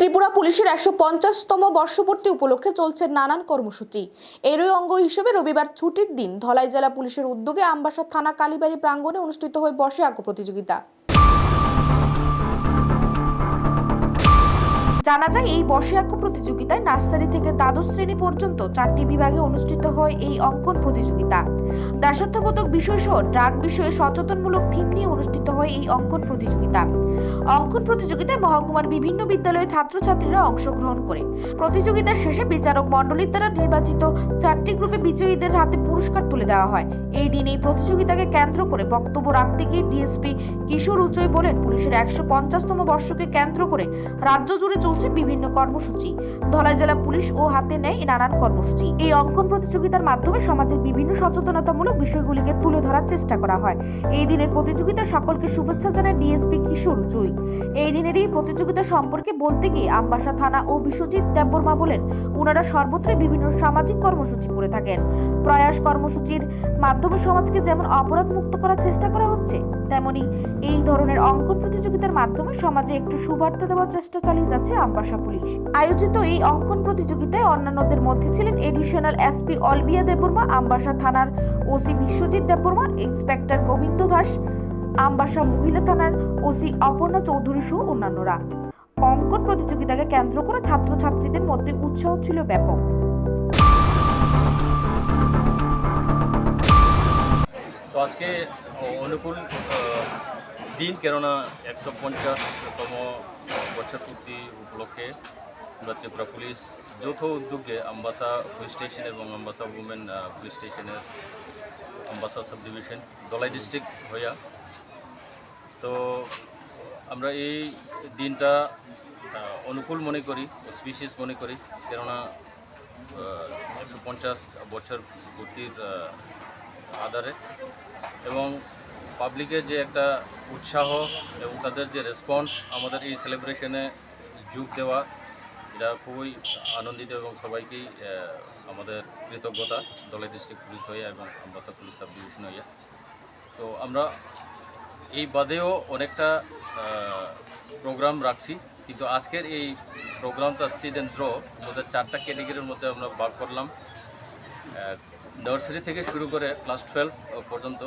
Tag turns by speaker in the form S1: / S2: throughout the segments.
S1: ত্রিপুরা পুলিশের ১৫০তম বর্ষপূর্তি উপলক্ষে চলছে নানান কর্মসূচি। এরই অঙ্গ হিসেবে রবিবার ছুটির দিন ধলাই জেলা পুলিশের উদ্যোগে আমবাসা থানা কালীবাড়ি প্রাঙ্গণে অনুষ্ঠিত হয় বসে আঁকো প্রতিযোগিতা। জানা যায়, এই বসে আঁকো প্রতিযোগিতায় নার্সারি থেকে দ্বাদশ শ্রেণী পর্যন্ত 4টি বিভাগে অনুষ্ঠিত হয় এই অঙ্কন প্রতিযোগিতা। দেশাত্মবোধক বিষয় সহ ড্রাগ বিষয়ে সচেতনমূলক থিম নিয়ে অনুষ্ঠিত হয় এই অঙ্কন প্রতিযোগিতা। অঙ্কন প্রতিযোগিতায় মহকুমার বিভিন্ন বিদ্যালয়ের ছাত্রছাত্রীরা অংশগ্রহণ করে। প্রতিযোগিতার শেষে বিচারক মণ্ডলীর দ্বারা নির্বাচিত 4টি গ্রুপে বিজয়ীদের হাতে পুরস্কার তুলে দেওয়া হয়। এই দিন এই প্রতিযোগিতাকে কেন্দ্র করে বক্তব্য রাখতে গিয়ে ডিএসপি কিশোর উচয় বলেন, পুলিশের ১৫০তম বর্ষকে কেন্দ্র করে রাজ্য জুড়ে চলছে বিভিন্ন কর্মসূচি। ধলাই জেলা পুলিশ ও হাতে নেয় নানান কর্মসূচি। এই অঙ্কন প্রতিযোগিতার মাধ্যমে সমাজের বিভিন্ন সচেতনতামূলক বিষয়গুলিকে তুলে ধরার চেষ্টা করা হয়। এই দিনের প্রতিযোগিতা সকলকে শুভেচ্ছা জানায় ডিএসপি কিশোর উচয়। এই দিনের এই প্রতিযোগিতা সম্পর্কে বলতে গিয়ে আমবাসা থানা ও বিশ্বজিৎ দেববর্মা বলেন, ওনারা সর্বত্রই বিভিন্ন সামাজিক কর্মসূচি করে থাকেন। প্রয়াস কর্মসূচির মাধ্যমে সমাজকে যেমন অপরাধ মুক্ত করার চেষ্টা করা হচ্ছে, তেমনি এই ধরনের অঙ্কন প্রতিযোগিতার মাধ্যমে সমাজে একটু সুবার্তা দেওয়ার চেষ্টা চালিয়ে যাচ্ছে আমবাসা পুলিশ। আয়োজিত এই অঙ্কন প্রতিযোগিতায় অন্যান্যদের মধ্যে ছিলেন এডিশনাল এসপি অলবিয়া দেববর্মা, আমবাসা থানার ওসি বিশ্বজিৎ দেববর্মা, ইন্সপেক্টর গোবিন্দ দাস, আমবাসা মহিলা থানার ওসি অপর্ণা চৌধুরী সহ অন্যান্যরা। অঙ্কন প্রতিযোগিতাকে কেন্দ্র করে ছাত্রছাত্রীদের মধ্যে উৎসাহ ছিল ব্যাপক।
S2: তো আজকে অনুকূল দিন, কেননা ১৫০তম বছর পূর্তি উপলক্ষে ত্রিপুরা পুলিশ যৌথ উদ্যোগে আমবাসা পুলিশ স্টেশন এবং আমবাসা উমেন পুলিশ স্টেশনের Ambassa sub division Dhalai district হইয়া, তো আমরা এই দিনটা অনুকূল মনে করি, স্পিসিস মনে করি, কেননা ১৫০ বছর পূর্তির আধারে এবং পাবলিকের যে একটা উৎসাহ এবং তাদের যে রেসপন্স আমাদের এই সেলিব্রেশনে যোগ দেওয়া, এটা খুবই আনন্দিত এবং সবাইকেই আমাদের কৃতজ্ঞতা ধলাই ডিস্ট্রিক্ট পুলিশ হইয়া এবং আমবাসা পুলিশ সাব ডিভিশন হইয়া। তো আমরা এই বাদেও অনেকটা প্রোগ্রাম রাখছি, কিন্তু আজকের এই প্রোগ্রামটা সিড অ্যান্ড থ্রো আমাদের 4টা ক্যাটেগরির মধ্যে আমরা ভাগ করলাম। নার্সারি থেকে শুরু করে ক্লাস 12 পর্যন্ত,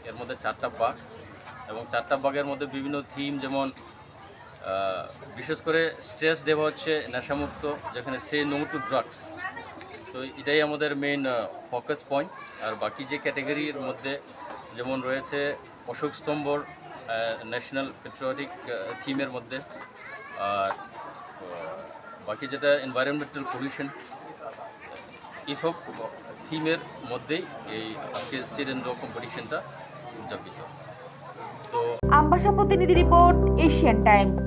S2: এর মধ্যে 4টা ভাগ, এবং 4টা ভাগের মধ্যে বিভিন্ন থিম, যেমন বিশেষ করে স্ট্রেস দেওয়া হচ্ছে নেশামুক্ত, যেখানে সে নো টু ড্রাগস। তো এটাই আমাদের মেইন ফোকাস পয়েন্ট। আর বাকি যে ক্যাটেগরির মধ্যে যেমন রয়েছে অশোক স্তম্ভর ন্যাশনাল পেট্রিয়টিক থিমের মধ্যে, আর বাকি যেটা এনভায়রনমেন্টাল পলিউশন, এইসব থিমের মধ্যেই এই আজকে সিড অ্যান্ড থ্রো কম্পিটিশনটা উদযাপিত। তো
S1: আমবাসা প্রতিনিধি রিপোর্ট, এশিয়ান টাইমস।